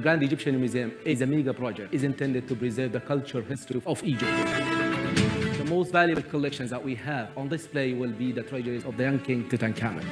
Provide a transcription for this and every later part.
Grand Egyptian Museum is a mega project. It's intended to preserve the culture history of Egypt. The most valuable collections that we have on display will be the treasures of the young king Tutankhamun.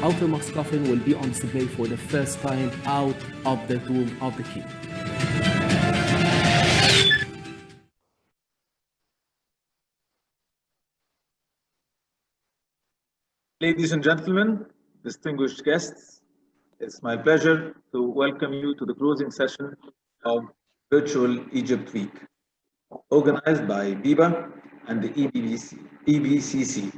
Outermost coffin will be on display for the first time out of the tomb of the king. Ladies and gentlemen, distinguished guests, it's my pleasure to welcome you to the closing session of Virtual Egypt Week, organized by BEBA and the EBCC.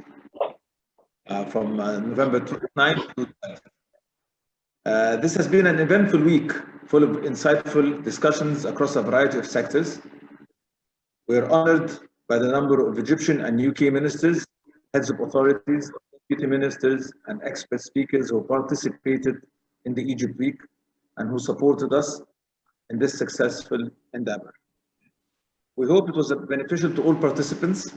From November 9th to 12th. This has been an eventful week full of insightful discussions across a variety of sectors. We are honored by the number of Egyptian and UK ministers, heads of authorities, deputy ministers, and expert speakers who participated in the Egypt Week and who supported us in this successful endeavor. We hope it was beneficial to all participants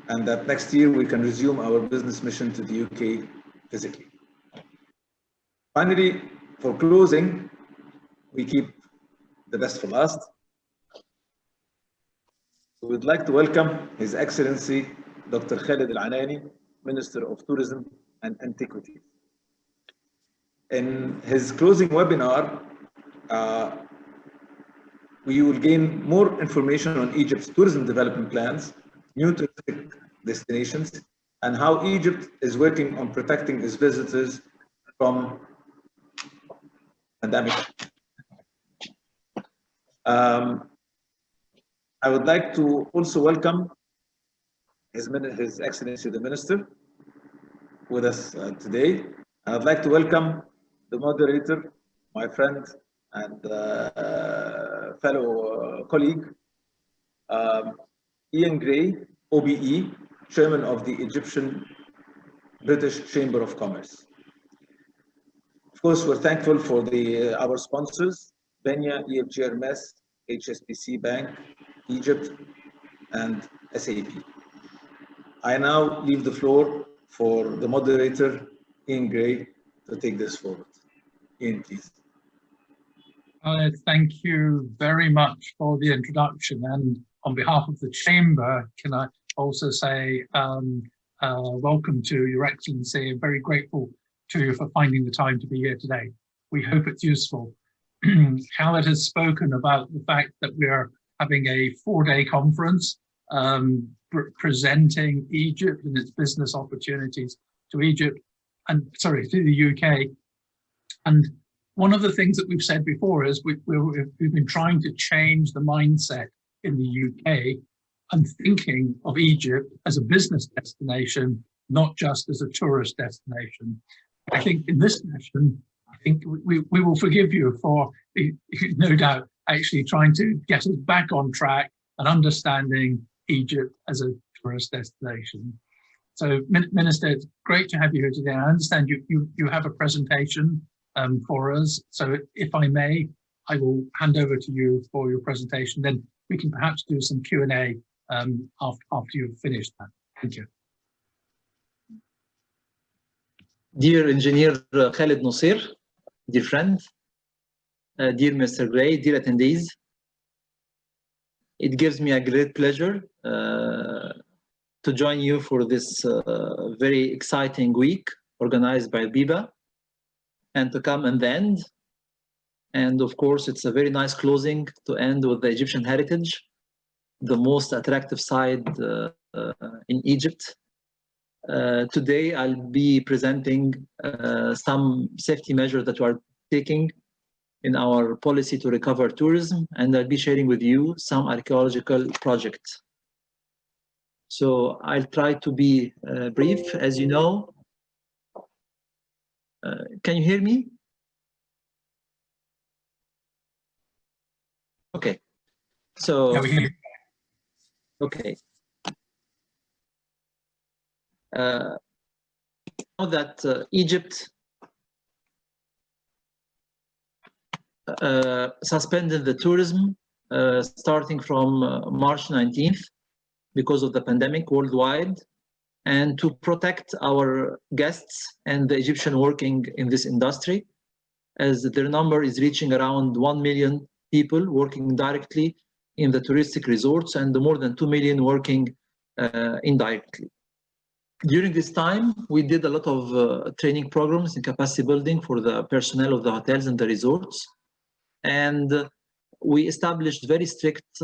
and that next year we can resume our business mission to the UK physically. Finally, for closing, we keep the best for last. We would like to welcome His Excellency Dr. Khaled Anany, Minister of Tourism and Antiquity. In his closing webinar, we will gain more information on Egypt's tourism development plans, new touristic destinations, and how Egypt is working on protecting its visitors from pandemic. I would like to also welcome His Excellency the Minister with us today. And I'd like to welcome the moderator, my friend and fellow colleague, Ian Gray, OBE, Chairman of the Egyptian British Chamber of Commerce. Of course, we're thankful for our sponsors, Benya, EFG Hermes, HSBC Bank, Egypt, and SAP. I now leave the floor for the moderator, Ian Gray, to take this forward. Ian, please. Thank you very much for the introduction, and on behalf of the Chamber, can I also say welcome to Your Excellency. I'm very grateful to you for finding the time to be here today. We hope it's useful. Khaled has spoken about the fact that we're having a 4-day conference presenting Egypt and its business opportunities to Egypt and to the UK. And one of the things that we've said before is we've been trying to change the mindset in the UK and thinking of Egypt as a business destination, not just as a tourist destination. I think in this session, I think we will forgive you for, no doubt, actually trying to get us back on track and understanding Egypt as a tourist destination. So, Minister, it's great to have you here today. I understand you have a presentation for us. So if I may, I will hand over to you for your presentation. Then we can perhaps do some Q&A after you've finished that. Thank you. Dear Engineer Khaled Nasir, dear friend, dear Mr. Gray, dear attendees, it gives me a great pleasure to join you for this very exciting week organized by BEBA and to come and end. And of course, it's a very nice closing to end with the Egyptian heritage, the most attractive side in Egypt. Today, I'll be presenting some safety measures that we are taking in our policy to recover tourism, and I'll be sharing with you some archaeological projects. So I'll try to be brief. As you know, can you hear me? Okay. So, yeah, we hear you. okay. Now that Egypt suspended the tourism starting from March 19th because of the pandemic worldwide, and to protect our guests and the Egyptian working in this industry, as their number is reaching around 1 million people working directly in the touristic resorts and more than 2 million working indirectly. During this time, we did a lot of training programs and capacity building for the personnel of the hotels and the resorts. And we established very strict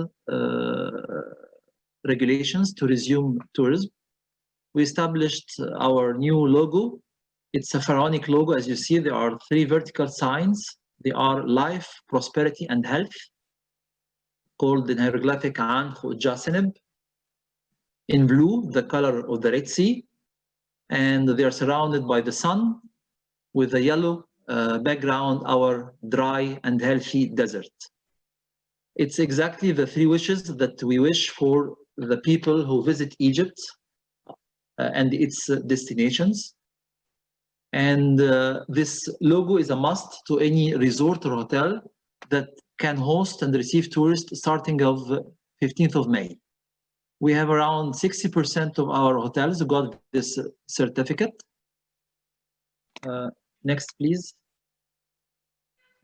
regulations to resume tourism. We established our new logo. It's a pharaonic logo. As you see, there are 3 vertical signs. They are life, prosperity, and health, called in hieroglyphic An Jaseneb. In blue, the color of the Red Sea, and they are surrounded by the sun, with the yellow background, our dry and healthy desert. It's exactly the 3 wishes that we wish for the people who visit Egypt and its destinations. And this logo is a must to any resort or hotel that can host and receive tourists starting of 15th of May. We have around 60% of our hotels who got this certificate. Next, please.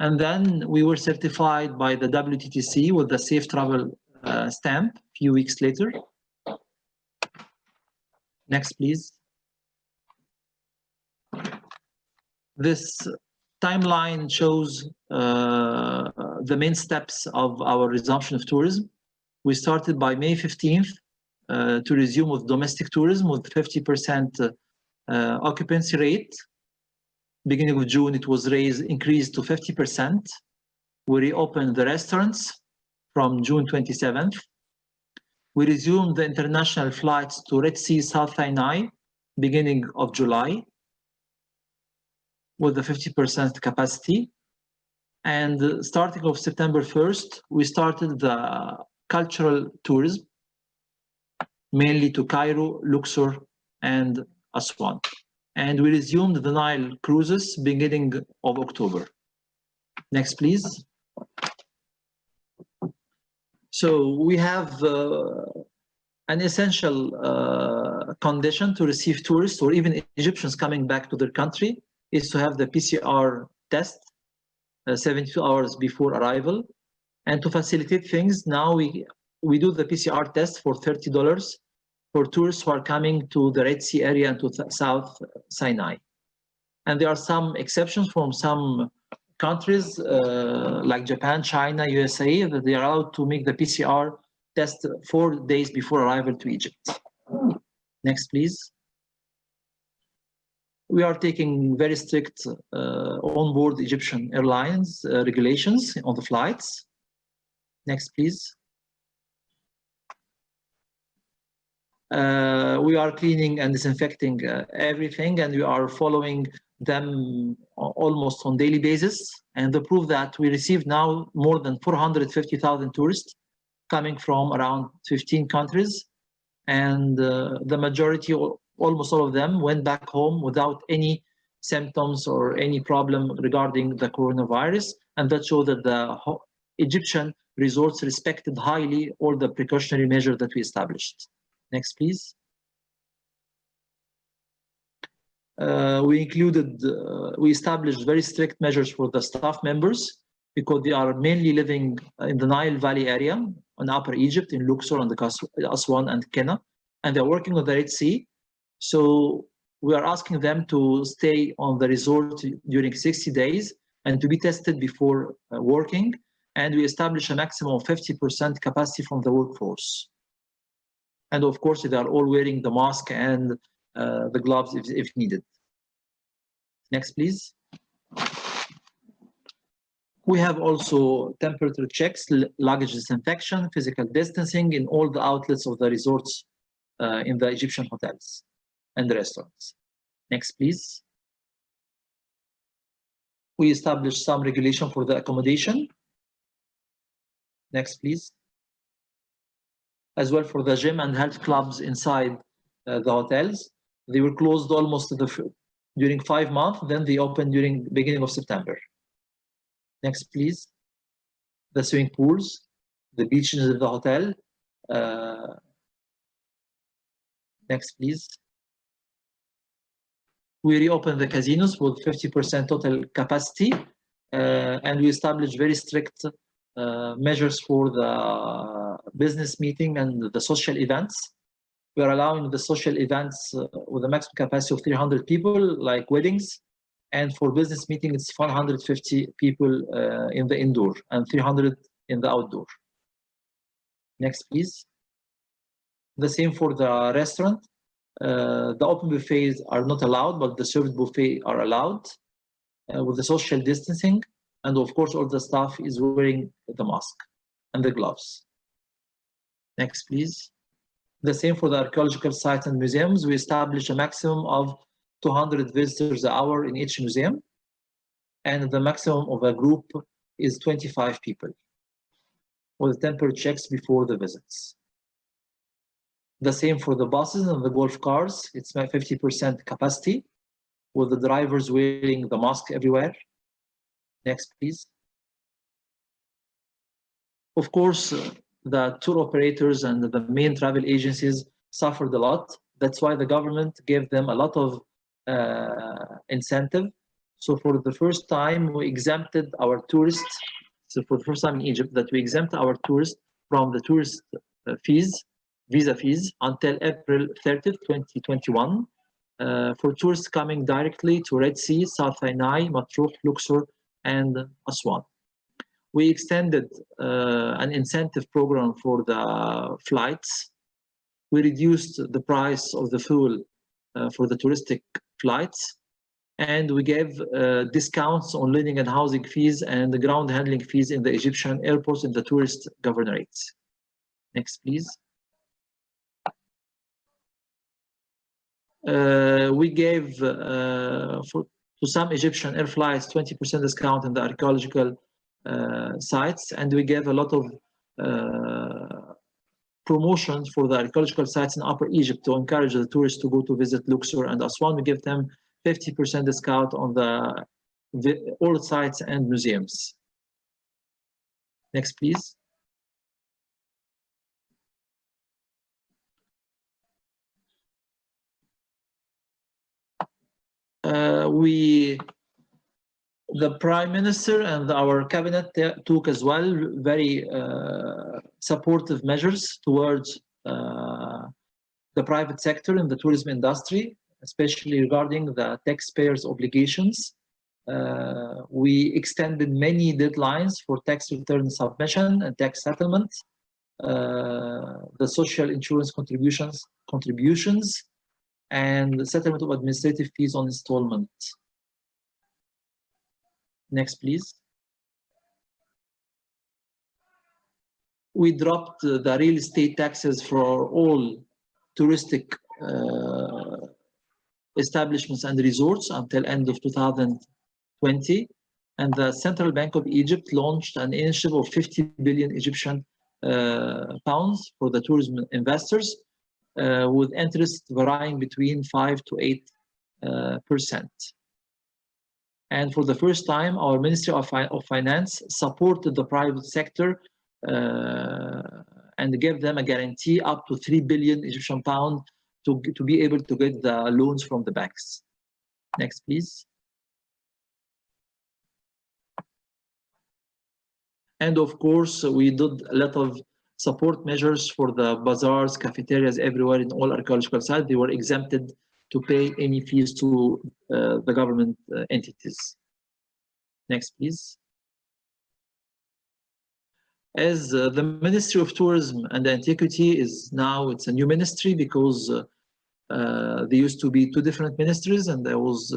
And then we were certified by the WTTC with the Safe Travel stamp a few weeks later. Next, please. This timeline shows the main steps of our resumption of tourism. We started by May 15th to resume with domestic tourism with 50% occupancy rate. Beginning of June, it was increased to 50%. We reopened the restaurants from June 27th. We resumed the international flights to Red Sea, South Sinai, beginning of July, with the 50% capacity. And starting of September 1st, we started the cultural tourism, mainly to Cairo, Luxor, and Aswan. And we resumed the Nile cruises beginning of October. Next, please. So we have an essential condition to receive tourists or even Egyptians coming back to their country is to have the PCR test 72 hours before arrival. And to facilitate things, now we do the PCR test for $30 for tourists who are coming to the Red Sea area and to South Sinai. And there are some exceptions from some countries like Japan, China, USA, that they are allowed to make the PCR test 4 days before arrival to Egypt. Next, please. We are taking very strict onboard Egyptian Airlines regulations on the flights. Next, please. We are cleaning and disinfecting everything, and we are following them almost on daily basis. And the proof that we received now more than 450,000 tourists coming from around 15 countries. And the majority, almost all of them, went back home without any symptoms or any problem regarding the coronavirus. And that showed that the Egyptian resorts respected highly all the precautionary measures that we established. Next, please. We established very strict measures for the staff members because they are mainly living in the Nile Valley area in Upper Egypt, in Luxor, and the Aswan and Kena, and they're working on the Red Sea. So we are asking them to stay on the resort during 60 days and to be tested before working. And we establish a maximum of 50% capacity from the workforce. And of course, they are all wearing the mask and the gloves if needed. Next, please. We have also temperature checks, luggage disinfection, physical distancing in all the outlets of the resorts in the Egyptian hotels and the restaurants. Next, please. We established some regulation for the accommodation. Next, please. As well for the gym and health clubs inside the hotels. They were closed almost during 5 months, then they opened during the beginning of September. Next, please. The swimming pools, the beaches of the hotel. Next, please. We reopened the casinos with 50% total capacity, and we established very strict measures for the business meeting and the social events. We are allowing the social events with a maximum capacity of 300 people, like weddings, and for business meeting, it's 150 people in the indoor and 300 in the outdoor. Next, please. The same for the restaurant. The open buffets are not allowed, but the served buffet are allowed with the social distancing. And of course, all the staff is wearing the mask and the gloves. Next, please. The same for the archaeological sites and museums. We established a maximum of 200 visitors an hour in each museum. And the maximum of a group is 25 people with temporary checks before the visits. The same for the buses and the golf cars. It's 50% capacity with the drivers wearing the mask everywhere. Next, please. Of course, the tour operators and the main travel agencies suffered a lot. That's why the government gave them a lot of incentive. So for the first time, we exempted our tourists. So for the first time in Egypt, that we exempt our tourists from the tourist visa fees until April 30th, 2021, for tourists coming directly to Red Sea, South Anany, Matruk, Luxor, and Aswan. We extended an incentive program for the flights. We reduced the price of the fuel for the touristic flights, and we gave discounts on living and housing fees and the ground handling fees in the Egyptian airports in the tourist governorates. Next, please. We gave to some Egyptian air flights 20% discount in the archaeological sites, and we gave a lot of promotions for the archaeological sites in Upper Egypt to encourage the tourists to go to visit Luxor and Aswan. We give them 50% discount on the old sites and museums. Next, please. The Prime Minister and our cabinet took as well very supportive measures towards the private sector in the tourism industry, especially regarding the taxpayers' obligations. We extended many deadlines for tax return submission and tax settlement, the social insurance contributions, and the settlement of administrative fees on installment. Next, please. We dropped the real estate taxes for all touristic establishments and resorts until end of 2020. And the Central Bank of Egypt launched an initiative of 50 billion Egyptian pounds for the tourism investors, with interest varying between 5 to 8%. And for the first time, our Ministry of Finance supported the private sector and gave them a guarantee up to 3 billion Egyptian pounds to be able to get the loans from the banks. Next, please. And of course, we did a lot of support measures for the bazaars, cafeterias everywhere in all archaeological sites. They were exempted to pay any fees to the government entities. Next, please. As the Ministry of Tourism and Antiquity is now, it's a new ministry because there used to be two different ministries, and there was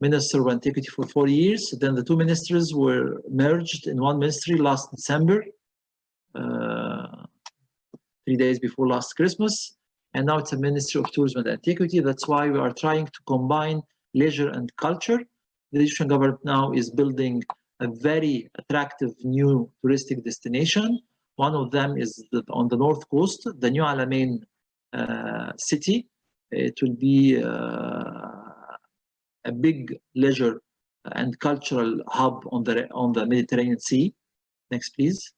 Minister of Antiquity for 4 years. Then the two ministries were merged in one ministry last December, 3 days before last Christmas. And now it's a Ministry of Tourism and Antiquity. That's why we are trying to combine leisure and culture. The Egyptian government now is building a very attractive new touristic destination. One of them is on the north coast, the New Alamein city. It will be a big leisure and cultural hub on the Mediterranean Sea. Next, please.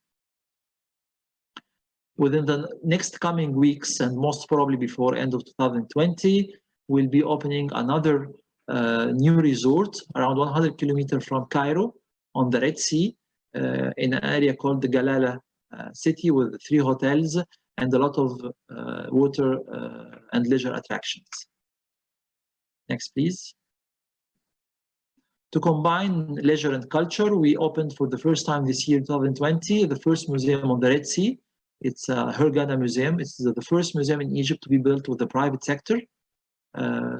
Within the next coming weeks, and most probably before end of 2020, we'll be opening another new resort around 100 kilometers from Cairo on the Red Sea in an area called the Galala city with 3 hotels and a lot of water and leisure attractions. Next, please. To combine leisure and culture, we opened for the first time this year, 2020, the first museum on the Red Sea. It's a Hurghada Museum. It's the first museum in Egypt to be built with the private sector.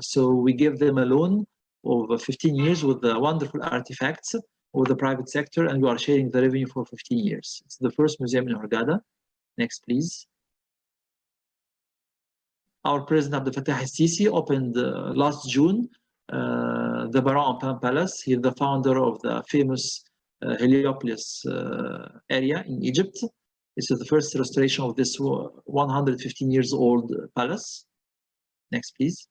So we gave them a loan of 15 years with the wonderful artifacts with the private sector, and we are sharing the revenue for 15 years. It's the first museum in Hurghada. Next, please. Our President Abdel Fattah al-Sisi opened last June the Baron Empin Palace. He's the founder of the famous Heliopolis area in Egypt. This is the first restoration of this 115 years old palace. Next, please.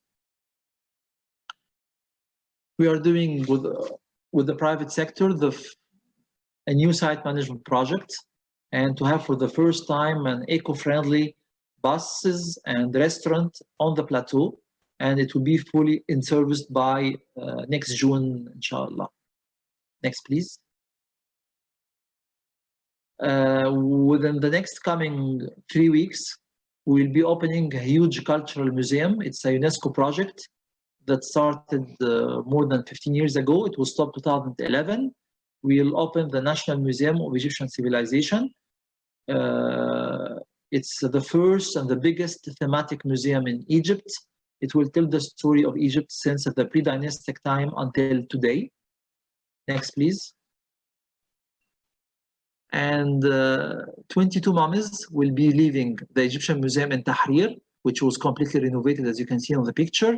We are doing with the private sector a new site management project, and to have for the first time an eco-friendly buses and restaurant on the plateau, and it will be fully in service by next June, inshallah. Next, please. Within the next coming 3 weeks, we'll be opening a huge cultural museum. It's a UNESCO project that started more than 15 years ago. It was stopped 2011. We'll open the National Museum of Egyptian Civilization. It's the first and the biggest thematic museum in Egypt. It will tell the story of Egypt since the pre-dynastic time until today. Next, please. And 22 mummies will be leaving the Egyptian Museum in Tahrir, which was completely renovated, as you can see on the picture.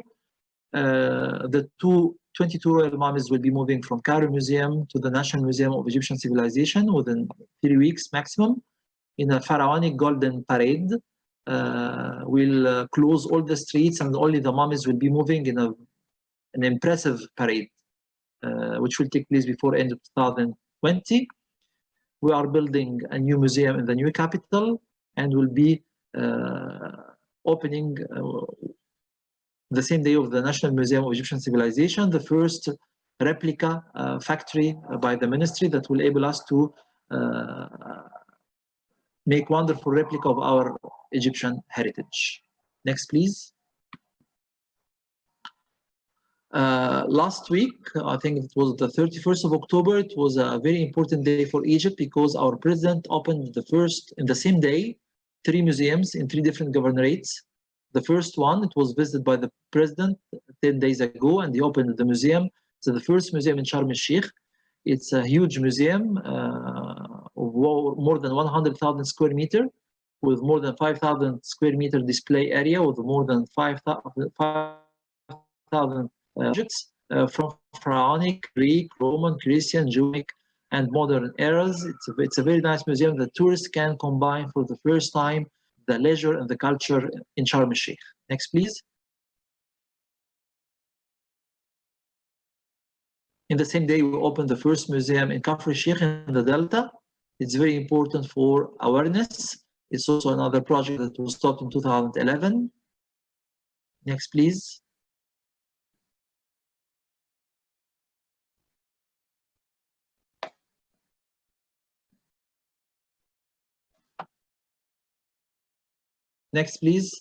The 22 royal mummies will be moving from Cairo Museum to the National Museum of Egyptian Civilization within 3 weeks maximum in a pharaonic golden parade. We'll close all the streets and only the mummies will be moving in an impressive parade, which will take place before end of 2020. We are building a new museum in the new capital and will be opening the same day of the National Museum of Egyptian Civilization, the first replica factory by the ministry that will enable us to make wonderful replica of our Egyptian heritage. Next, please. Last week, I think it was the 31st of October, it was a very important day for Egypt because our president opened in the same day, 3 museums in 3 different governorates. The first one, it was visited by the president 10 days ago, and he opened the museum. So the first museum in Sharm el-Sheikh. It's a huge museum of more than 100,000 square meters, with more than 5,000 square meter display area, with more than 5,000 objects from pharaonic, Greek, Roman, Christian, Jewish, and modern eras. It's a very nice museum that tourists can combine for the first time the leisure and the culture in Sharm el-Sheikh. Next, please. In the same day, we opened the first museum in Kafr Sheikh in the Delta. It's very important for awareness. It's also another project that was stopped in 2011. Next, please. Next, please.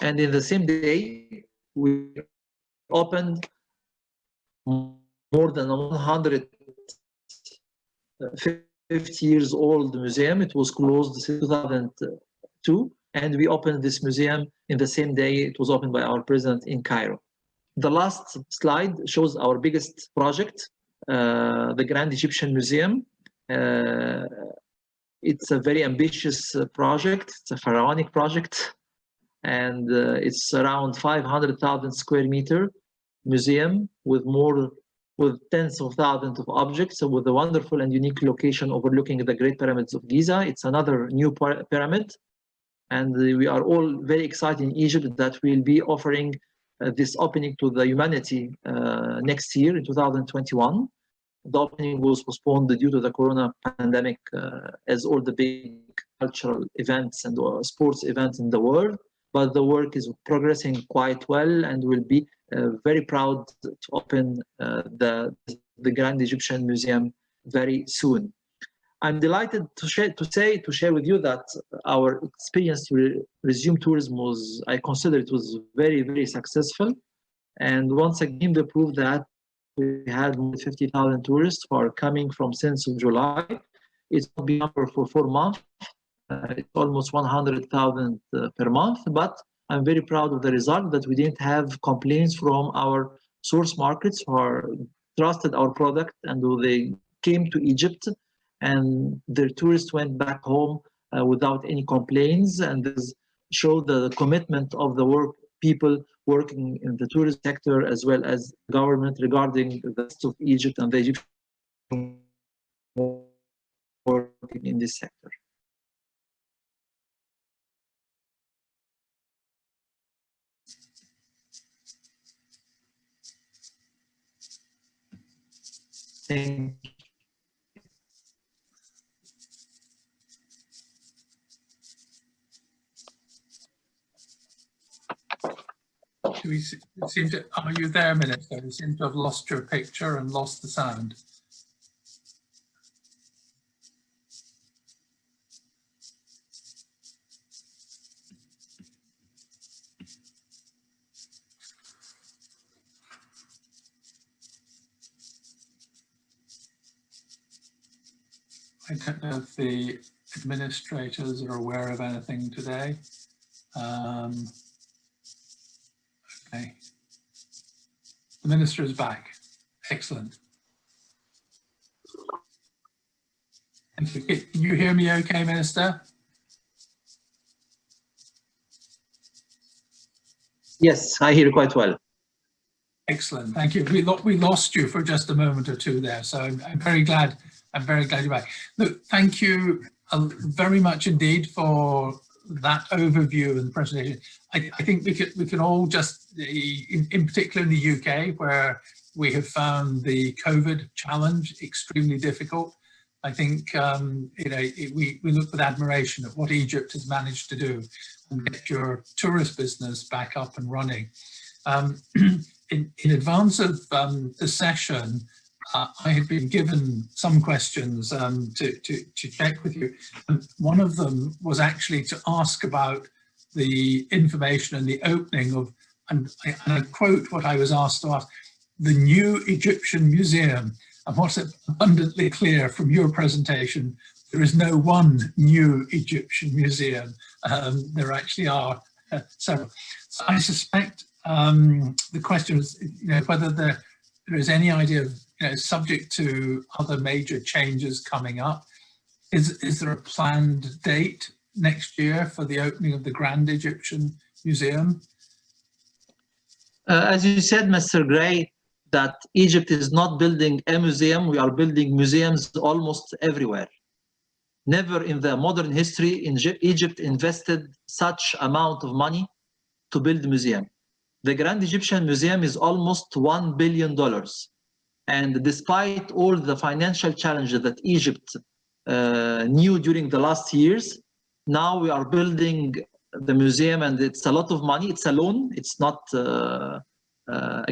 And in the same day, we opened more than 150 years old museum. It was closed in 2002, and we opened this museum in the same day it was opened by our president in Cairo. The last slide shows our biggest project, the Grand Egyptian Museum. It's a very ambitious project. It's a pharaonic project, and it's around 500,000 square meter museum with more with tens of thousands of objects, so with a wonderful and unique location overlooking the Great Pyramids of Giza. It's another new pyramid, and we are all very excited in Egypt that we'll be offering this opening to the humanity next year in 2021. The opening was postponed due to the corona pandemic, as all the big cultural events and sports events in the world, but the work is progressing quite well, and we'll be very proud to open the Grand Egyptian Museum very soon. I'm delighted to share with you that our experience to resume tourism was, I consider it was very, very successful. And once again, they proved that we had more than 50,000 tourists who are coming from since July. It's not been number for 4 months. It's almost 100,000 per month, but I'm very proud of the result that we didn't have complaints from our source markets who are trusted our product, and they came to Egypt and their tourists went back home without any complaints. And this showed the commitment of the people working in the tourist sector as well as government regarding the rest of Egypt and the Egyptian working in this sector. Thank you. Are you there, Minister? We seem to have lost your picture and lost the sound. I don't know if the administrators are aware of anything today. Okay. The Minister is back. Excellent. Thank you. Can you hear me okay, Minister? Yes, I hear you quite well. Excellent. Thank you. We lost you for just a moment or two there, so I'm very glad. I'm very glad you're back. Look, thank you very much indeed for that overview and presentation. I think we can all just, in particular in the UK, where we have found the COVID challenge extremely difficult. I think we look with admiration at what Egypt has managed to do and get your tourist business back up and running. In advance of the session, I had been given some questions to check with you. And one of them was actually to ask about the information and the opening of, and I quote what I was asked to ask, the new Egyptian Museum. And what's abundantly clear from your presentation, there is no one new Egyptian museum. There actually are several. So I suspect the question is, whether there is any idea of, subject to other major changes coming up, is there a planned date next year for the opening of the Grand Egyptian Museum? As you said, Mr. Gray, that Egypt is not building a museum, we are building museums almost everywhere. Never in the modern history Egypt invested such amount of money to build a museum. The Grand Egyptian Museum is almost $1 billion. And despite all the financial challenges that Egypt knew during the last years, now we are building the museum, and it's a lot of money. It's a loan, it's not a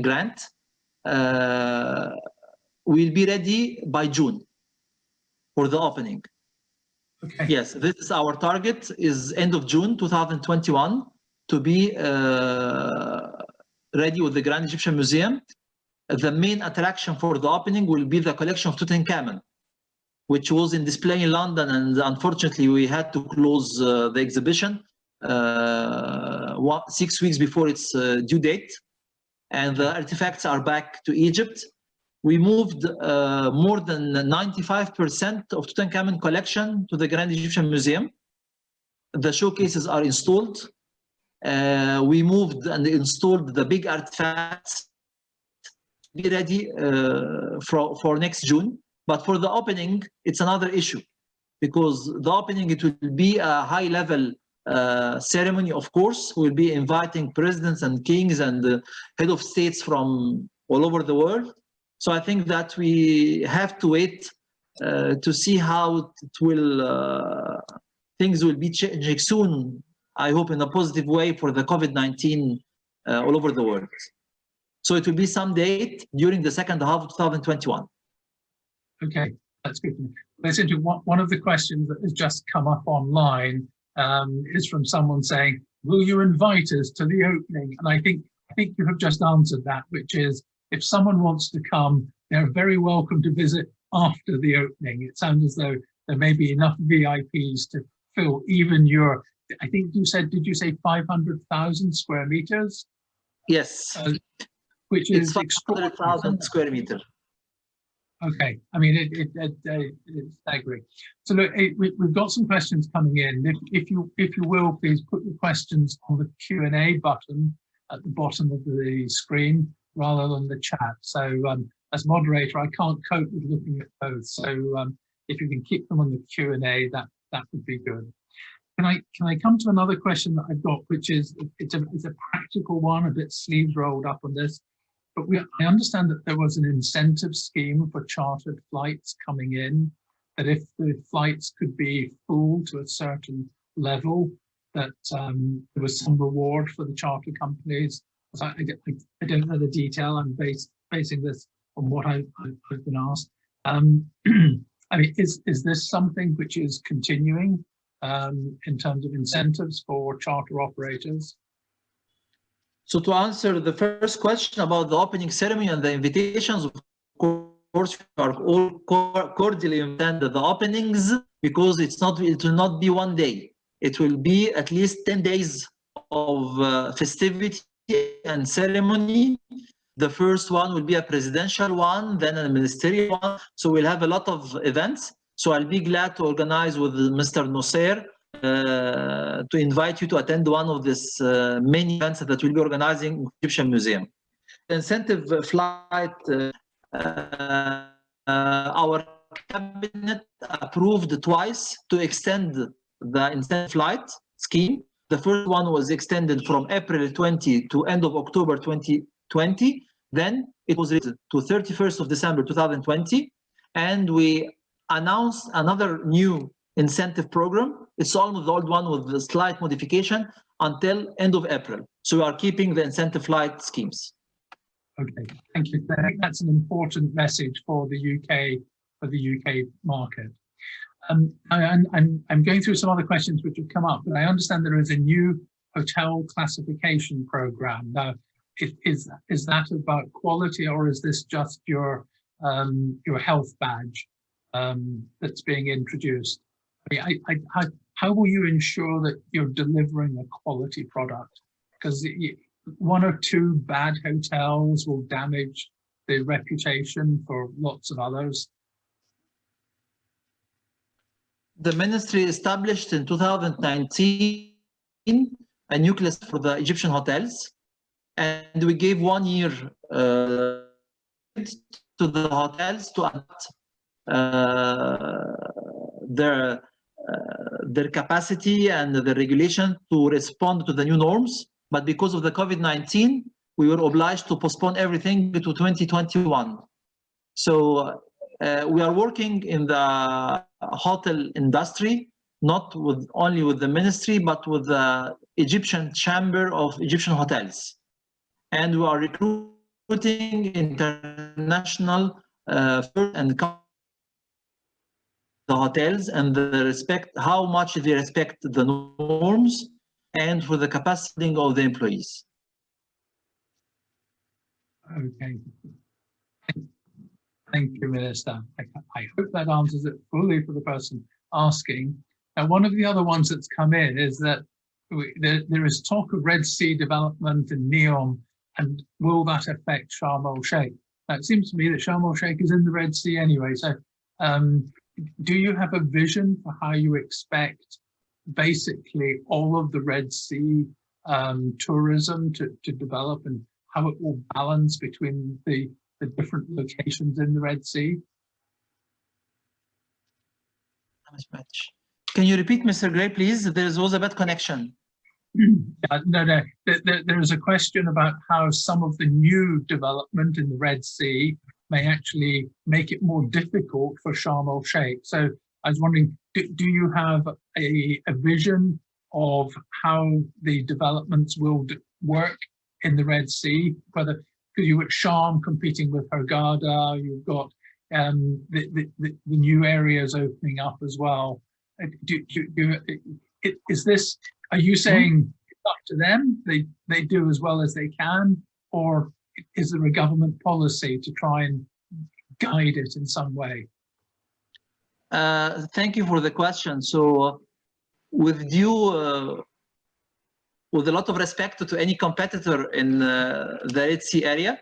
grant. We'll be ready by June for the opening. Okay. Yes, this is our target, is end of June 2021 to be ready with the Grand Egyptian Museum. The main attraction for the opening will be the collection of Tutankhamun, which was in display in London, and unfortunately we had to close the exhibition 6 weeks before its due date. And the artifacts are back to Egypt. We moved more than 95% of Tutankhamun collection to the Grand Egyptian Museum. The showcases are installed. We moved and installed the big artifacts be ready for next June. But for the opening, it's another issue, because the opening, it will be a high-level ceremony. Of course, we'll be inviting presidents and kings and head of states from all over the world. So I think that we have to wait to see how it will, things will be changing soon, I hope in a positive way, for the COVID-19 all over the world. So it will be some date during the second half of 2021. Okay, that's good. Listen to one of the questions that has just come up online is from someone saying, will you invite us to the opening? And I think you have just answered that, which is, if someone wants to come, they're very welcome to visit after the opening. It sounds as though there may be enough VIPs to fill even your, I think you said, did you say 500,000 square meters? Yes. Which it's is 500,000 square meters. Okay, I mean, it's staggering. So look, we've got some questions coming in. If you will, please put your questions on the Q&A button at the bottom of the screen rather than the chat. So as moderator, I can't cope with looking at both. So if you can keep them on the Q&A, that would be good. Can I come to another question that I've got, which is it's a practical one, a bit sleeves rolled up on this. But I understand that there was an incentive scheme for chartered flights coming in, that if the flights could be full to a certain level, that there was some reward for the charter companies. So I don't know the detail. I'm basing this on what I've been asked. I mean, is this something which is continuing in terms of incentives for charter operators? So to answer the first question about the opening ceremony and the invitations, of course, we are all cordially invited the openings, because it will not be one day. It will be at least 10 days of festivity and ceremony. The first one will be a presidential one, then a ministerial one. So we'll have a lot of events. So I'll be glad to organize with Mr. Nosser to invite you to attend one of these many events that we'll be organizing in Egyptian Museum. The incentive flight, our cabinet approved twice to extend the incentive flight scheme. The first one was extended from April 20 to end of October 2020. Then it was to 31st of December 2020. And we announced another new incentive program. It's almost the old one with a slight modification until end of April. So we are keeping the incentive flight schemes. Okay, thank you. I think that's an important message for the UK market. I'm going through some other questions which have come up, but I understand there is a new hotel classification program. Now, is that about quality, or is this just your health badge that's being introduced? I mean, how will you ensure that you're delivering a quality product? Because one or two bad hotels will damage the reputation for lots of others. The ministry established in 2019 a new class for the Egyptian hotels, and we gave 1 year to the hotels to adapt their capacity and the regulation to respond to the new norms. But because of the COVID-19, we were obliged to postpone everything to 2021. So we are working in the hotel industry, not only with the ministry, but with the Egyptian Chamber of Egyptian Hotels. And we are recruiting international and the hotels and how much they respect the norms and for the capacity of the employees. Okay. Thank you, Minister. I hope that answers it fully for the person asking. And one of the other ones that's come in is that there is talk of Red Sea development in NEOM, and will that affect Sharm el-Sheikh? Now, it seems to me that Sharm el-Sheikh is in the Red Sea anyway. So do you have a vision for how you expect basically all of the Red Sea tourism to develop, and how it will balance between the the different locations in the Red Sea? Can you repeat, Mr. Gray, please? There was a bad connection. No. There is a question about how some of the new development in the Red Sea may actually make it more difficult for Sharm el-Sheikh. So I was wondering, do you have a vision of how the developments will work in the Red Sea? Whether, because you've got Sharm competing with Hurghada, you've got the new areas opening up as well. Is this? Are you saying it's up to them? They do as well as they can, or is there a government policy to try and guide it in some way? Thank you for the question. So, with a lot of respect to any competitor in the Red Sea area,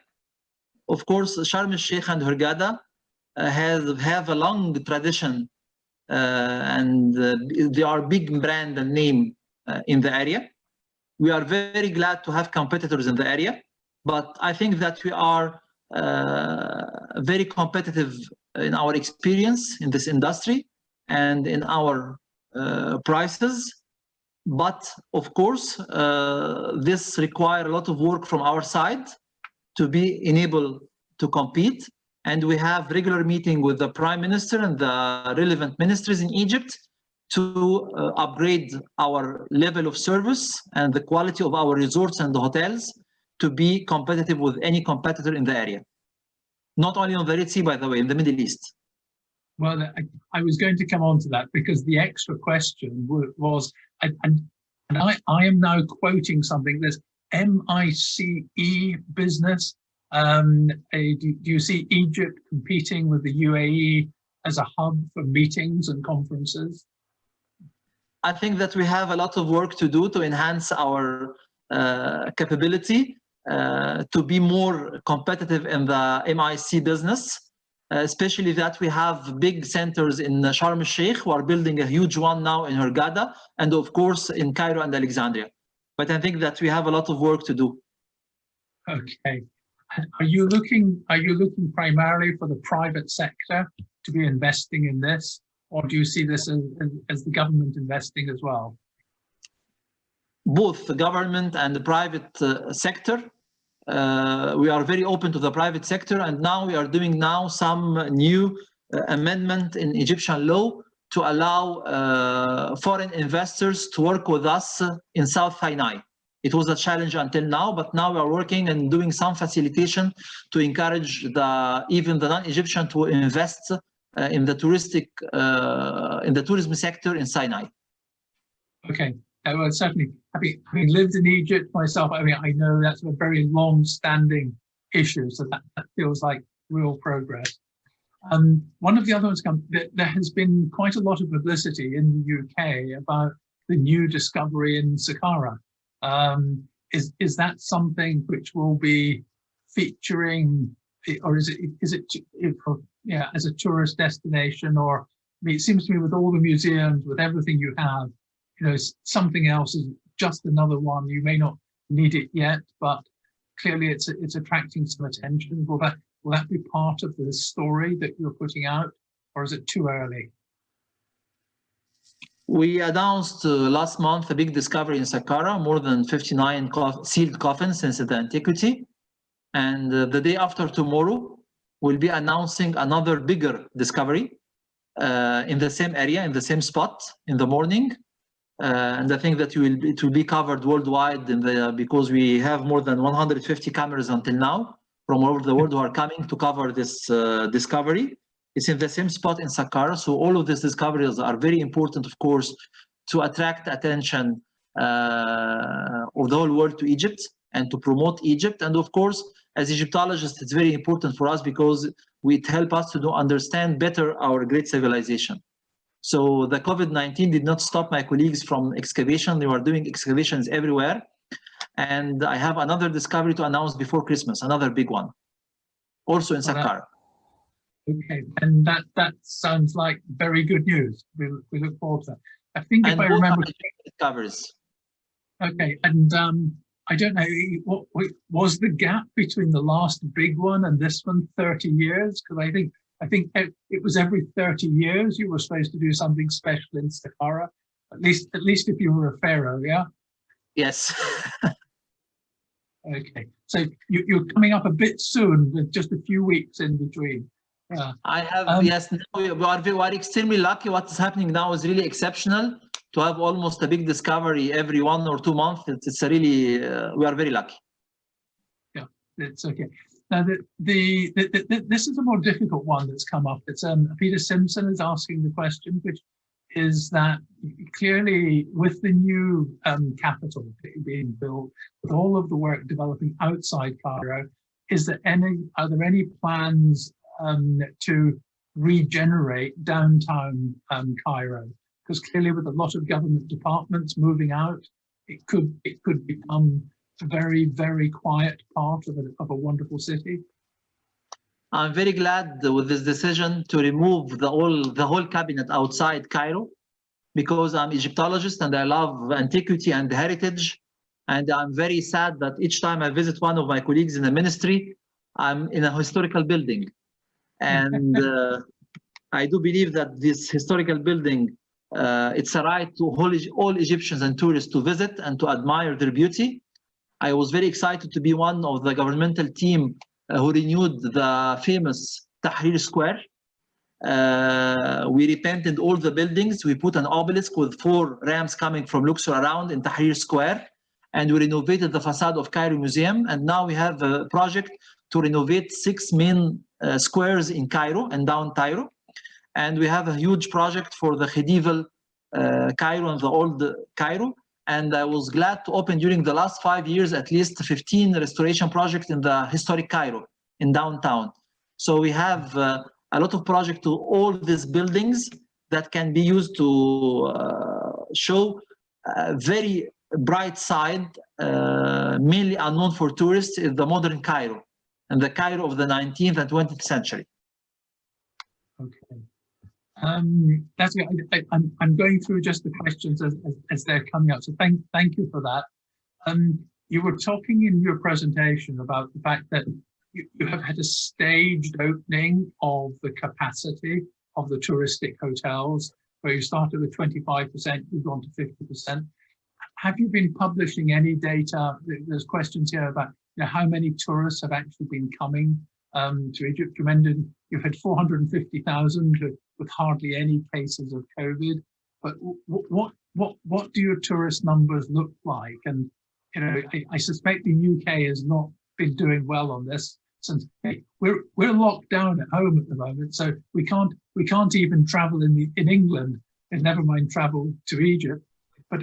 of course, Sharm el-Sheikh and Hurghada have a long tradition, and they are big brand and name in the area. We are very glad to have competitors in the area, but I think that we are very competitive in our experience in this industry and in our prices. But of course, this requires a lot of work from our side to be enabled to compete. And we have regular meeting with the Prime Minister and the relevant ministries in Egypt to upgrade our level of service and the quality of our resorts and the hotels to be competitive with any competitor in the area. Not only on the Red Sea, by the way, in the Middle East. Well, I was going to come on to that because the extra question was, and I am now quoting something, this MICE business. Do you see Egypt competing with the UAE as a hub for meetings and conferences? I think that we have a lot of work to do to enhance our capability to be more competitive in the MIC business, especially that we have big centers in Sharm el-Sheikh. We are building a huge one now in Hurghada, and of course in Cairo and Alexandria. But I think that we have a lot of work to do. Okay. Are you looking primarily for the private sector to be investing in this, or do you see this as the government investing as well? Both the government and the private sector. We are very open to the private sector, and now we are doing some new amendment in Egyptian law to allow foreign investors to work with us in South Sinai. It was a challenge until now, but now we are working and doing some facilitation to encourage even the non-Egyptian to invest in the tourism sector in Sinai. Okay, well, certainly, having lived in Egypt myself, I mean, I know that's a very long-standing issue, so that feels like real progress. One of the other ones, there has been quite a lot of publicity in the UK about the new discovery in Saqqara. Is that something which will be featuring, or is it as a tourist destination? Or I mean, it seems to me with all the museums, with everything you have, something else is just another one. You may not need it yet, but clearly it's attracting some attention. Will that be part of the story that you're putting out, or is it too early? We announced last month a big discovery in Saqqara, more than 59 sealed coffins since the Antiquity. And the day after tomorrow, we'll be announcing another bigger discovery in the same area, in the same spot in the morning. And I think that it will be covered worldwide because we have more than 150 cameras until now from all over the world who are coming to cover this discovery. It's in the same spot in Saqqara, so all of these discoveries are very important, of course, to attract attention of the whole world to Egypt and to promote Egypt. And of course, as Egyptologists, it's very important for us because it helps us to understand better our great civilization. So the COVID-19 did not stop my colleagues from excavation. They were doing excavations everywhere. And I have another discovery to announce before Christmas, another big one, also in Saqqara. Okay, and that sounds like very good news. We look forward to that. I think if I remember, discoveries. Okay, and I don't know, what was the gap between the last big one and this one 30 years? Because I think it was every 30 years you were supposed to do something special in Saqqara, at least if you were a pharaoh, yeah? Yes. Okay, so you're coming up a bit soon with just a few weeks in between. I have, yes, we are extremely lucky. What's happening now is really exceptional. To have almost a big discovery every 1 or 2 months, it's a really, we are very lucky. Yeah, it's okay. Now, this is a more difficult one that's come up. It's Peter Simpson is asking the question, which is that clearly with the new capital being built, with all of the work developing outside Cairo, are there any plans to regenerate downtown Cairo? Because clearly with a lot of government departments moving out, it could become a very, very quiet part of a wonderful city. I'm very glad with this decision to remove the whole cabinet outside Cairo, because I'm Egyptologist and I love antiquity and heritage. And I'm very sad that each time I visit one of my colleagues in the ministry, I'm in a historical building. And I do believe that this historical building, it's a right to all Egyptians and tourists to visit and to admire their beauty. I was very excited to be one of the governmental team who renewed the famous Tahrir Square. We repainted all the buildings. We put an obelisk with 4 ramps coming from Luxor around in Tahrir Square. And we renovated the facade of Cairo Museum. And now we have a project to renovate 6 main squares in Cairo and down Cairo. And we have a huge project for the medieval Cairo and the old Cairo. And I was glad to open during the last 5 years at least 15 restoration projects in the historic Cairo in downtown. So we have a lot of projects to all these buildings that can be used to show a very bright side, mainly unknown for tourists, is the modern Cairo and the Cairo of the 19th and 20th century. Okay. That's good. I'm going through just the questions as they're coming up. So thank you for that. You were talking in your presentation about the fact that you have had a staged opening of the capacity of the touristic hotels, where you started with 25%, you've gone to 50%. Have you been publishing any data? There's questions here about how many tourists have actually been coming to Egypt. You mentioned you've had 450,000 with hardly any cases of COVID. But what do your tourist numbers look like? And I suspect the UK has not been doing well on this, since we're locked down at home at the moment, so we can't even travel in England, and never mind travel to Egypt. But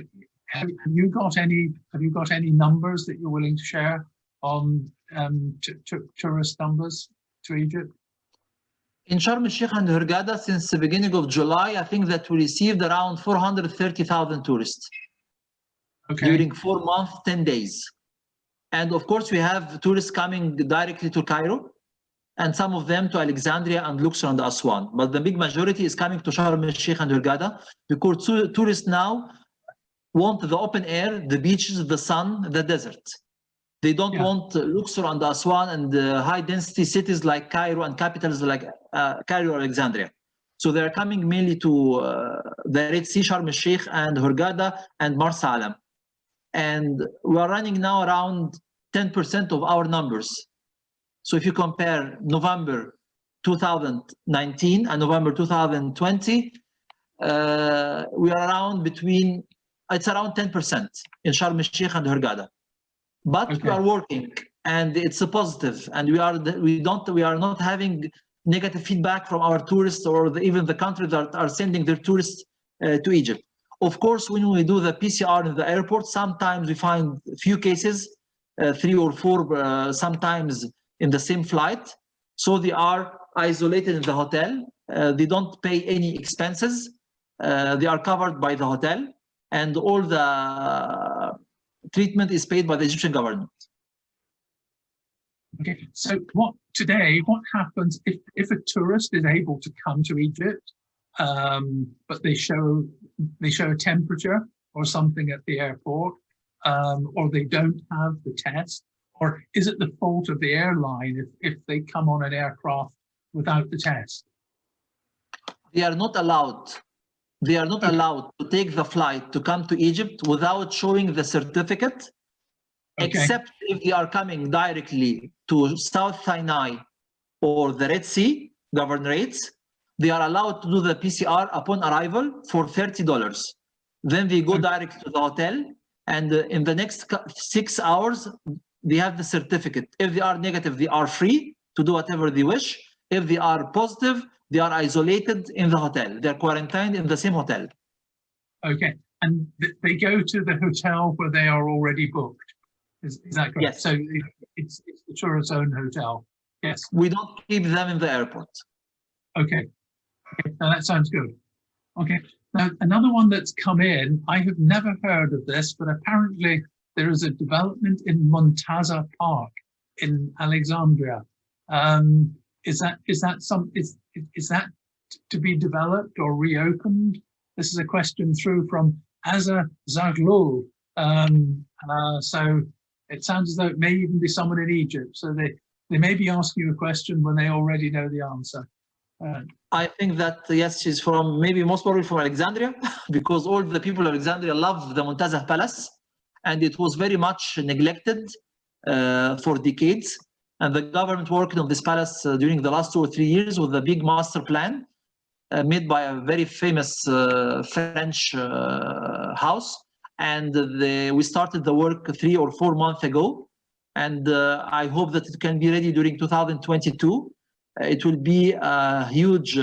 have you got any numbers that you're willing to share on tourist numbers to Egypt? In Sharm el-Sheikh and Hurghada, since the beginning of July, I think that we received around 430,000 tourists during 4 months, 10 days. And of course, we have tourists coming directly to Cairo, and some of them to Alexandria and Luxor and Aswan. But the big majority is coming to Sharm el-Sheikh and Hurghada, because tourists now want the open air, the beaches, the sun, the desert. They don't want Luxor and Aswan and high-density cities like Cairo and capitals like Cairo or Alexandria. So they're coming mainly to the Red Sea, Sharm el-Sheikh and Hurghada and Marsa Alam. And we are running now around 10% of our numbers. So if you compare November 2019 and November 2020, we are around it's around 10% in Sharm el-Sheikh and Hurghada. But we are working, and it's a positive, and we are not having negative feedback from our tourists or even the countries that are sending their tourists to Egypt. Of course, when we do the PCR in the airport, sometimes we find a few cases, 3 or 4, sometimes in the same flight. So they are isolated in the hotel. They don't pay any expenses. They are covered by the hotel, and all the treatment is paid by the Egyptian government. Okay, so what happens if a tourist is able to come to Egypt, but they show a temperature or something at the airport, or they don't have the test? Or is it the fault of the airline if they come on an aircraft without the test? They are not allowed. They are not allowed to take the flight to come to Egypt without showing the certificate, except if they are coming directly to South Sinai or the Red Sea governorates. They are allowed to do the PCR upon arrival for $30. Then they go direct to the hotel, and in the next 6 hours, they have the certificate. If they are negative, they are free to do whatever they wish. If they are positive, they are isolated in the hotel. They're quarantined in the same hotel. Okay, and they go to the hotel where they are already booked. Is that correct? Yes. So it's the tourist's own hotel. Yes. We don't keep them in the airport. Okay. Okay, now that sounds good. Okay, now another one that's come in, I have never heard of this, but apparently there is a development in Muntaza Park in Alexandria. Is that to be developed or reopened? This is a question through from Azza Zaghlul. So it sounds as though it may even be someone in Egypt. So they may be asking you a question when they already know the answer. I think that, yes, she's from, maybe most probably from Alexandria, because all the people of Alexandria love the Muntaza Palace, and it was very much neglected for decades. And the government worked on this palace during the last 2 or 3 years with a big master plan made by a very famous French house. And we started the work 3 or 4 months ago. And I hope that it can be ready during 2022. It will be a huge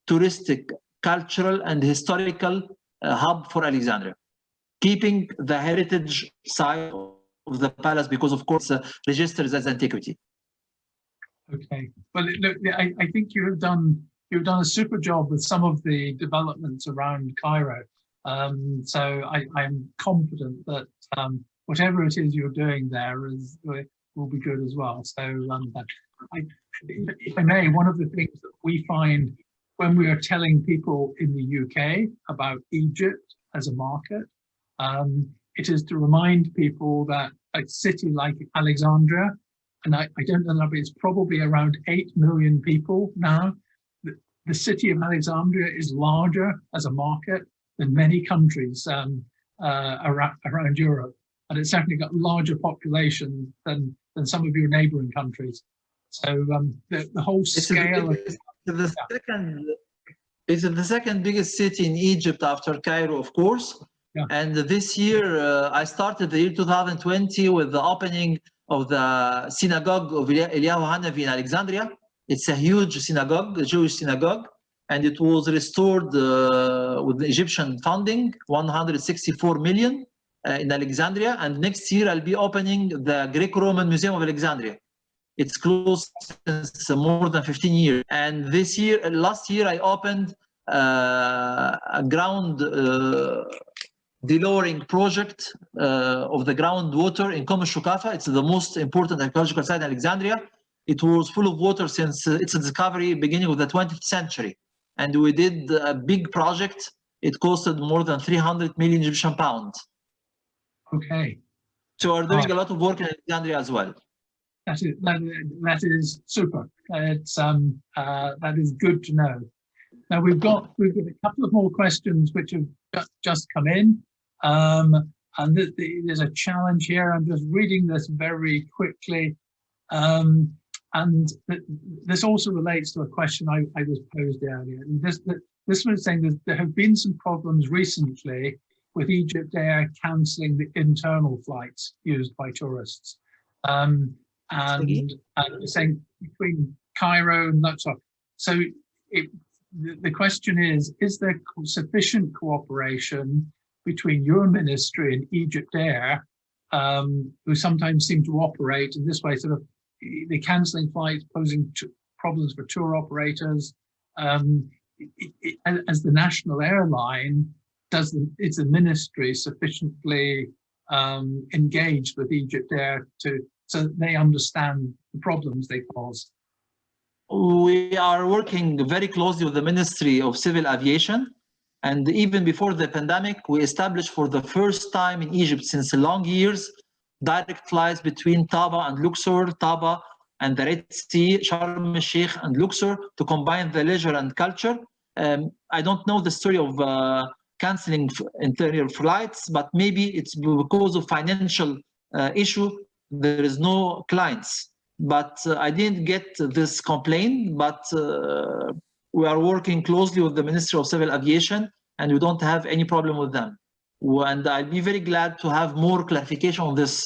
touristic, cultural, and historical hub for Alexandria, keeping the heritage side of the palace because, of course, registers as antiquity. Okay, well, look, I think you've done a super job with some of the developments around Cairo. So I'm confident that whatever it is you're doing there will be good as well. So if I may, one of the things that we find when we are telling people in the UK about Egypt as a market, it is to remind people that a city like Alexandria, and I don't know, but it's probably around 8 million people now. The city of Alexandria is larger as a market than many countries around Europe, and it's certainly got larger population than some of your neighboring countries. So the whole scale it's the second biggest city in Egypt after Cairo, of course. Yeah. And this year, I started the year 2020 with the opening of the synagogue of Eliyahu Hanavi in Alexandria. It's a huge synagogue, a Jewish synagogue, and it was restored with Egyptian funding, 164 million in Alexandria. And next year, I'll be opening the Greco-Roman Museum of Alexandria. It's closed since more than 15 years. And last year, I opened a ground delowering project of the groundwater in Kom Shukafa. It's the most important archaeological site in Alexandria. It was full of water since its discovery beginning of the 20th century. And we did a big project. It costed more than 300 million Egyptian pounds. Okay. So we're doing a lot of work in Alexandria as well. That is super. It's that is good to know. Now we've got a couple of more questions which have just come in, and there's a challenge here. I'm just reading this very quickly, and this also relates to a question I was posed earlier. And this was saying that there have been some problems recently with Egypt Air cancelling the internal flights used by tourists. And saying between Cairo and Luxor. So the question is there sufficient cooperation between your ministry and Egypt Air, who sometimes seem to operate in this way, sort of the cancelling flights, posing problems for tour operators? As the national airline, is the ministry sufficiently engaged with Egypt Air so they understand the problems they cause? We are working very closely with the Ministry of Civil Aviation, And even before the pandemic, we established for the first time in Egypt since long years, direct flights between Taba and Luxor, Taba and the Red Sea, Sharm el-Sheikh and Luxor to combine the leisure and culture. I don't know the story of canceling interior flights, but maybe it's because of financial issue. There is no clients, but I didn't get this complaint, but we are working closely with the Ministry of Civil Aviation and we don't have any problem with them. And I'll be very glad to have more clarification on this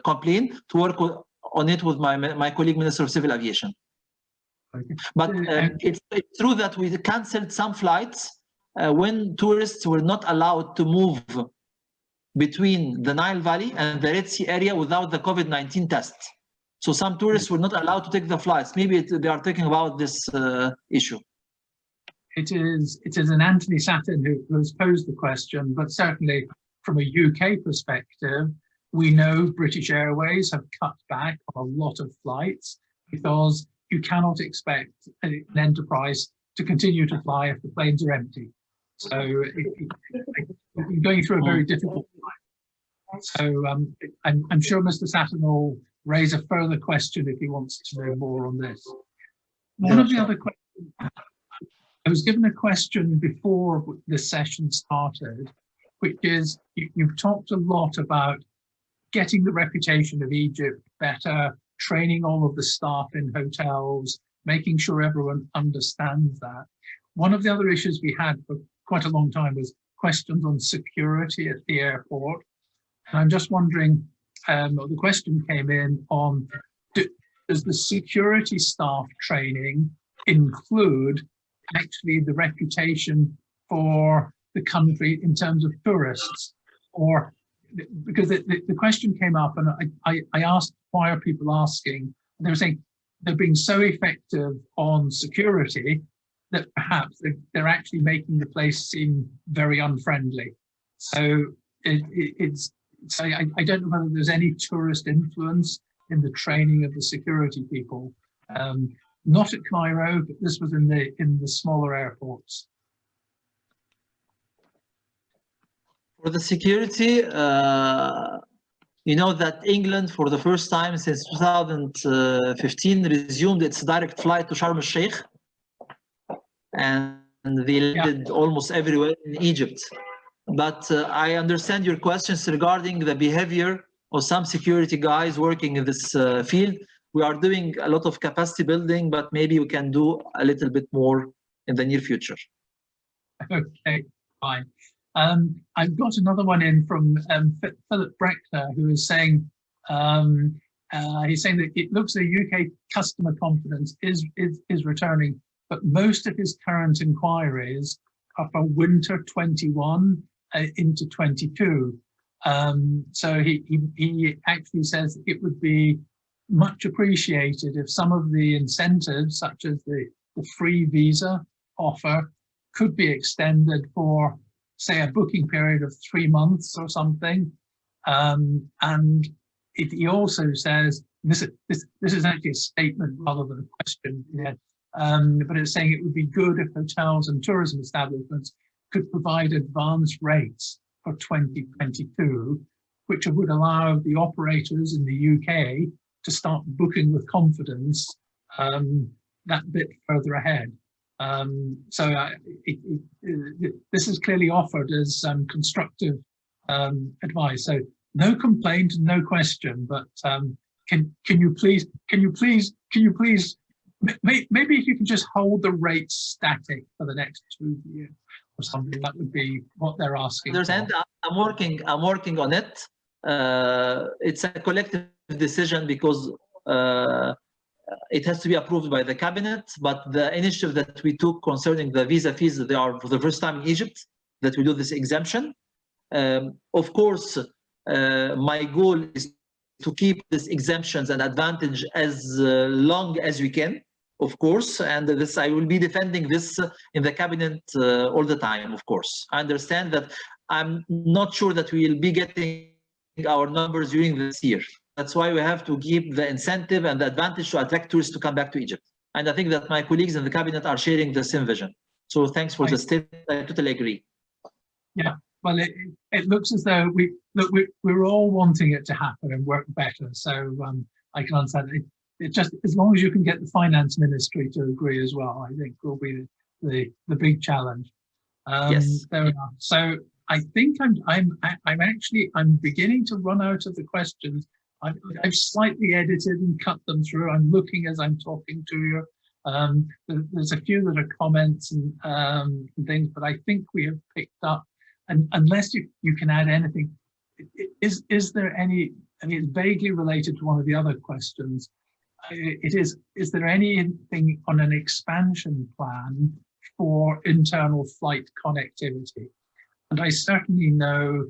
complaint, to work on it with my colleague, Minister of Civil Aviation. Okay. But it's true that we canceled some flights when tourists were not allowed to move between the Nile Valley and the Red Sea area without the COVID-19 test. So some tourists were not allowed to take the flights. Maybe they are talking about this issue. It is an Anthony Satin who has posed the question, but certainly from a UK perspective, we know British Airways have cut back on a lot of flights because you cannot expect an enterprise to continue to fly if the planes are empty. So you're going through a very difficult time. So I'm sure Mr. Satin will raise a further question if he wants to know more on this. One of the other questions, I was given a question before this session started, which is you've talked a lot about getting the reputation of Egypt better, training all of the staff in hotels, making sure everyone understands that. One of the other issues we had for quite a long time was questions on security at the airport. And I'm just wondering, the question came in on, does the security staff training include actually the reputation for the country in terms of tourists? Or because the question came up and I asked, why are people asking? They were saying they're being so effective on security that perhaps they're actually making the place seem very unfriendly. So I don't know whether there's any tourist influence in the training of the security people. Not at Cairo, but this was in the smaller airports. For the security, you know that England, for the first time since 2015, resumed its direct flight to Sharm el-Sheikh, and they landed almost everywhere in Egypt. But I understand your questions regarding the behavior of some security guys working in this field. We are doing a lot of capacity building, but maybe we can do a little bit more in the near future. Okay, fine. I've got another one in from Philip Breckner, who is saying, he's saying that it looks like UK customer confidence is returning, but most of his current inquiries are for winter 21 into 22. So he actually says it would be much appreciated if some of the incentives, such as the free visa offer, could be extended for, say, a booking period of 3 months or something. And he also says, this is actually a statement rather than a question, but it's saying it would be good if hotels and tourism establishments could provide advanced rates for 2022, which would allow the operators in the UK to start booking with confidence that bit further ahead. So this is clearly offered as constructive advice. So no complaint, no question. But can you please maybe if you can just hold the rates static for the next 2 years or something, that would be what they're asking. I'm working on it. It's a collective decision because it has to be approved by the cabinet, but the initiative that we took concerning the visa fees, they are for the first time in Egypt that we do this exemption. Of course, my goal is to keep these exemptions and advantage as long as we can, of course, and this I will be defending this in the cabinet all the time, of course. I understand that I'm not sure that we will be getting our numbers during this year. That's why we have to keep the incentive and the advantage to attract tourists to come back to Egypt. And I think that my colleagues in the cabinet are sharing the same vision. So thanks for the statement. I totally agree. Yeah, well, it looks as though we're all wanting it to happen and work better. So I can understand it. It just, as long as you can get the finance ministry to agree as well, I think will be the big challenge. Yes. There we are. So I think I'm beginning to run out of the questions. I've slightly edited and cut them through. I'm looking as I'm talking to you. There's a few that are comments and things, but I think we have picked up. And unless you can add anything, is there any? I mean, it's vaguely related to one of the other questions. Is there anything on an expansion plan for internal flight connectivity? And I certainly know,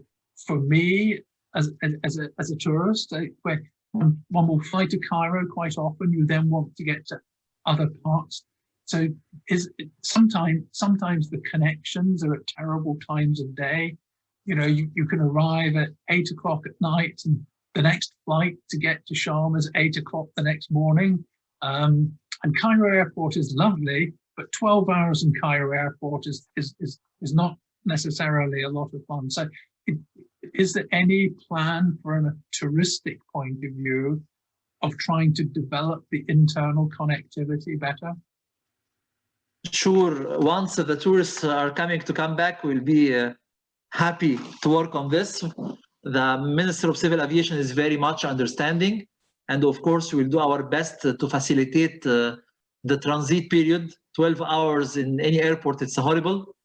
for me as a tourist, where one will fly to Cairo quite often, you then want to get to other parts. So sometimes the connections are at terrible times of day. You know, you can arrive at 8 o'clock at night, and the next flight to get to Sharm is 8 o'clock the next morning. And Cairo Airport is lovely, but 12 hours in Cairo Airport is not necessarily a lot of fun. So is there any plan from a touristic point of view of trying to develop the internal connectivity better? Sure. Once the tourists are come back, we'll be happy to work on this. The Minister of Civil Aviation is very much understanding. And of course, we'll do our best to facilitate the transit period. 12 hours in any airport, it's horrible.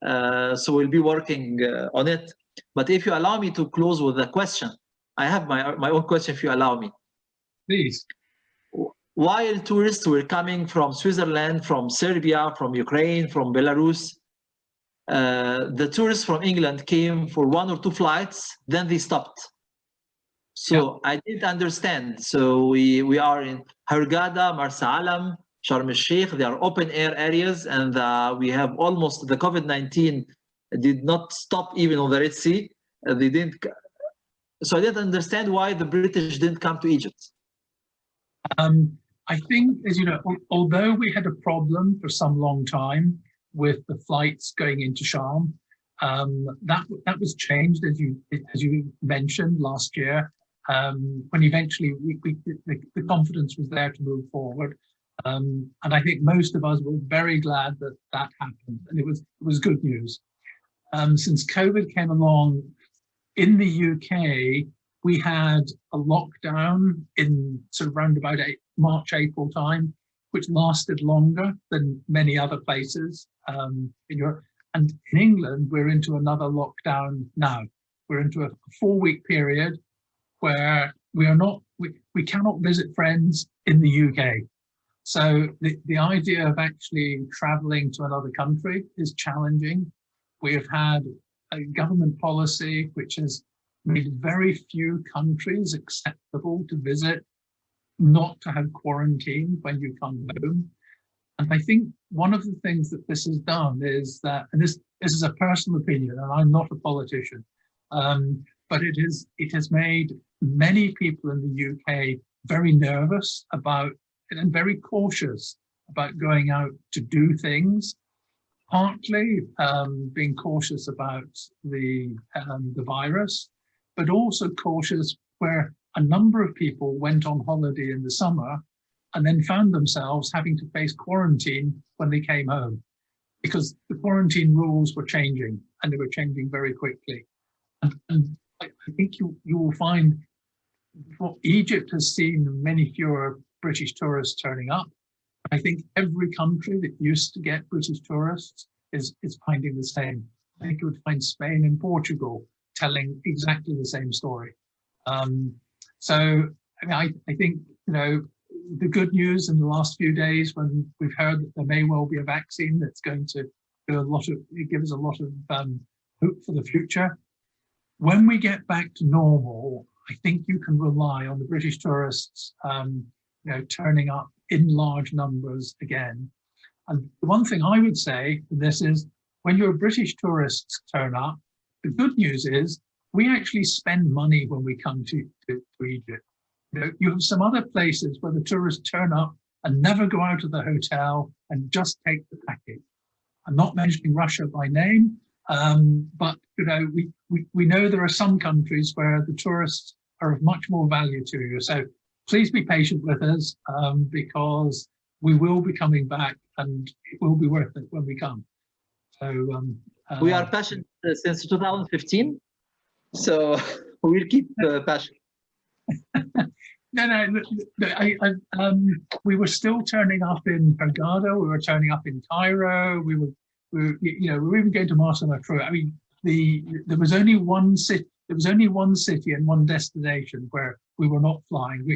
So we'll be working on it. But if you allow me to close with a question, I have my own question if you allow me. Please. While tourists were coming from Switzerland, from Serbia, from Ukraine, from Belarus, the tourists from England came for 1 or 2 flights, then they stopped. So yeah. I didn't understand. So we are in Hurghada, Marsa Alam, Sharm el-Sheikh, they are open air areas, and we have almost, the COVID-19 did not stop even on the Red Sea. They didn't. So I didn't understand why the British didn't come to Egypt. I think, as you know, although we had a problem for some long time with the flights going into Sharm, that was changed, as you mentioned, last year, when eventually the confidence was there to move forward. And I think most of us were very glad that that happened, and it was good news. Since COVID came along in the UK, we had a lockdown in sort of round about March, April time, which lasted longer than many other places in Europe. And in England, we're into another lockdown now. We're into a 4-week period where we cannot visit friends in the UK. So the idea of actually traveling to another country is challenging. We have had a government policy which has made very few countries acceptable to visit, not to have quarantine when you come home. And I think one of the things that this has done is that, and this is a personal opinion, and I'm not a politician, but it has made many people in the UK very nervous about and very cautious about going out to do things. Partly being cautious about the virus, but also cautious where a number of people went on holiday in the summer and then found themselves having to face quarantine when they came home, because the quarantine rules were changing, and they were changing very quickly. And I think you will find what Egypt has seen many fewer British tourists turning up. I think every country that used to get British tourists is finding the same. I think you would find Spain and Portugal telling exactly the same story. So I mean, I think, you know, the good news in the last few days when we've heard that there may well be a vaccine that's going to do give us a lot of hope for the future. When we get back to normal, I think you can rely on the British tourists, you know, turning up in large numbers again. And the one thing I would say this is, when your British tourists turn up, the good news is we actually spend money when we come to Egypt. You know, you have some other places where the tourists turn up and never go out of the hotel and just take the package. I'm not mentioning Russia by name, But we know there are some countries where the tourists are of much more value to you. So please be patient with us, because we will be coming back, and it will be worth it when we come. So we are passionate since 2015, so we'll keep passionate. No, we were still turning up in Hurghada. We were turning up in Cairo. We were even going to Marseille. I mean, there was only one city. There was only one city and one destination where we were not flying.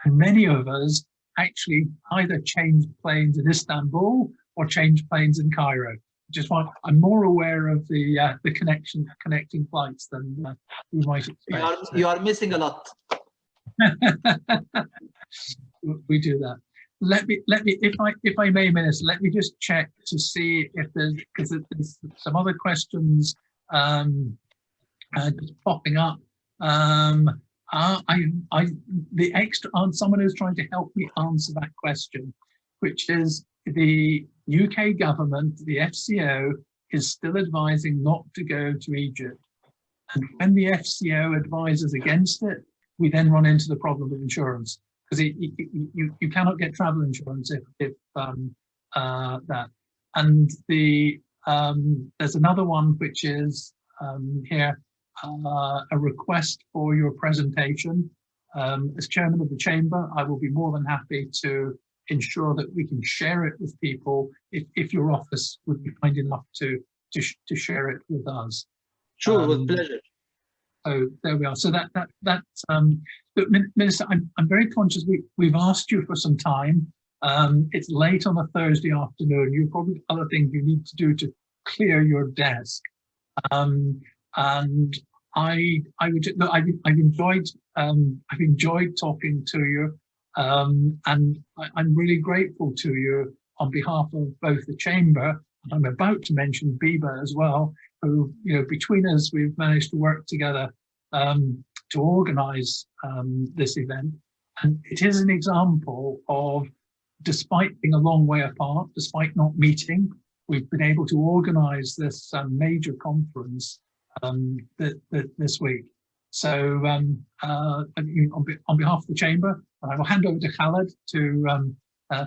And many of us actually either changed planes in Istanbul or changed planes in Cairo. I'm more aware of the connecting flights than you might expect. You are missing a lot. We do that. Let me, if I may, Minister, let me just check to see if because there's some other questions just popping up. Someone who's trying to help me answer that question, which is the UK government, the FCO, is still advising not to go to Egypt. And when the FCO advises against it, we then run into the problem of insurance, because you cannot get travel insurance if that. And there's another one which is here, a request for your presentation. As chairman of the chamber, I will be more than happy to ensure that we can share it with people if your office would be kind enough to share it with us. Sure, with pleasure. So there we are. So but Minister, I'm very conscious we've asked you for some time. It's late on a Thursday afternoon. You've probably other things you need to do to clear your desk. And I've enjoyed talking to you, and I'm really grateful to you on behalf of both the chamber, and I'm about to mention BEBA as well, who, between us, we've managed to work together to organise this event. And it is an example of, despite being a long way apart, despite not meeting, we've been able to organise this major conference this week. So on behalf of the chamber, I will hand over to Khaled to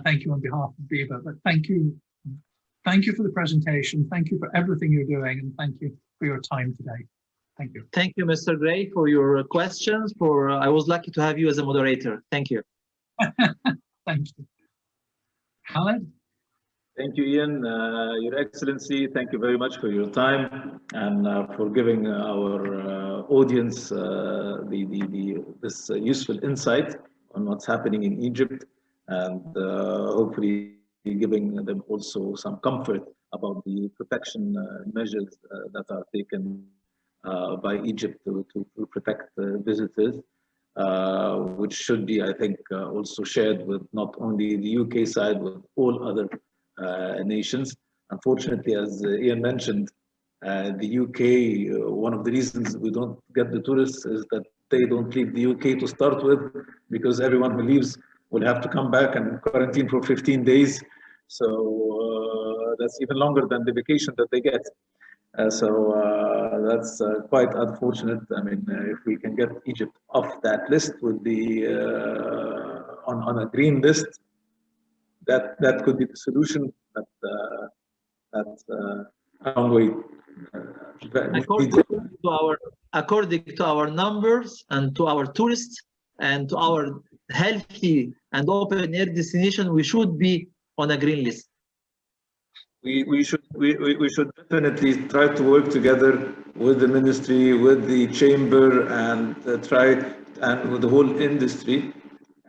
thank you on behalf of BEBA. But thank you for the presentation. Thank you for everything you're doing, and thank you for your time today. Thank you. Thank you, Mr. Gray, for your questions. I was lucky to have you as a moderator. Thank you. Thank you. Khaled? Thank you, Ian. Your Excellency, thank you very much for your time and for giving our audience this useful insight on what's happening in Egypt, and hopefully giving them also some comfort about the protection measures that are taken by Egypt to protect visitors, which should be, I think, also shared with not only the UK side, with all other nations. Unfortunately, as Ian mentioned, the UK, one of the reasons we don't get the tourists is that they don't leave the UK to start with, because everyone who leaves will have to come back and quarantine for 15 days. So that's even longer than the vacation that they get. So that's quite unfortunate. I mean, if we can get Egypt off that list with the on a green list, that could be the solution. But that's a long way. According to our numbers and to our tourists and to our healthy and open air destination, we should be on a green list. We should definitely try to work together with the ministry, with the chamber, and with the whole industry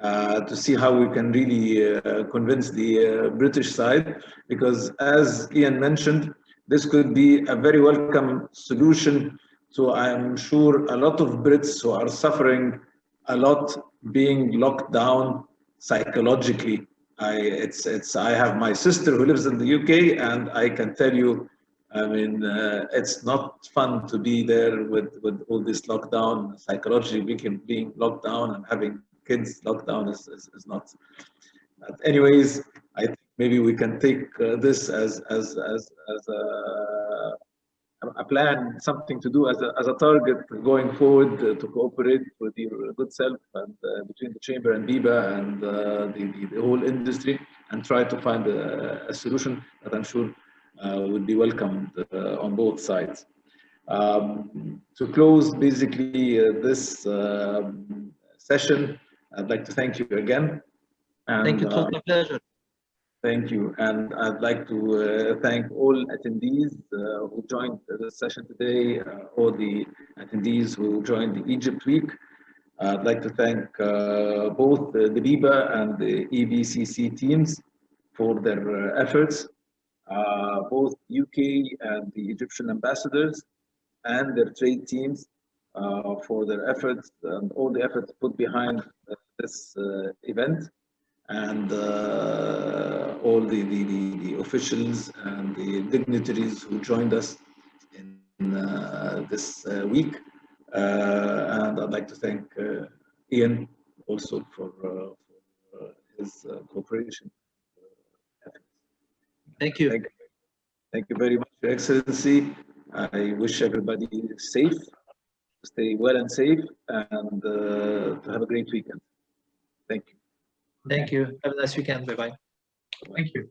to see how we can really convince the British side, because as Ian mentioned, this could be a very welcome solution to, I'm sure, a lot of Brits who are suffering a lot being locked down psychologically. I have my sister who lives in the UK, and I can tell you, I mean, it's not fun to be there with all this lockdown. Psychologically, being locked down and having kids locked down is not. But anyways, I think maybe we can take this as a plan, something to do as a target going forward to cooperate with your good self and between the chamber and BEBA and the whole industry, and try to find a solution that I'm sure would be welcomed on both sides. To close basically this session, I'd like to thank you again. And, thank you, it was my pleasure. Thank you, and I'd like to thank all attendees who joined this session today, all the attendees who joined the Egypt Week. I'd like to thank both the BEBA and the EBCC teams for their efforts, both UK and the Egyptian ambassadors and their trade teams for their efforts and all the efforts put behind this event, and all the officials and the dignitaries who joined us in this week. And I'd like to thank Ian also for his cooperation. Thank you. Thank you very much, Your Excellency. I wish everybody safe, stay well and safe, and to have a great weekend. Thank you. Thank you. Have a nice weekend. Bye-bye. Thank you.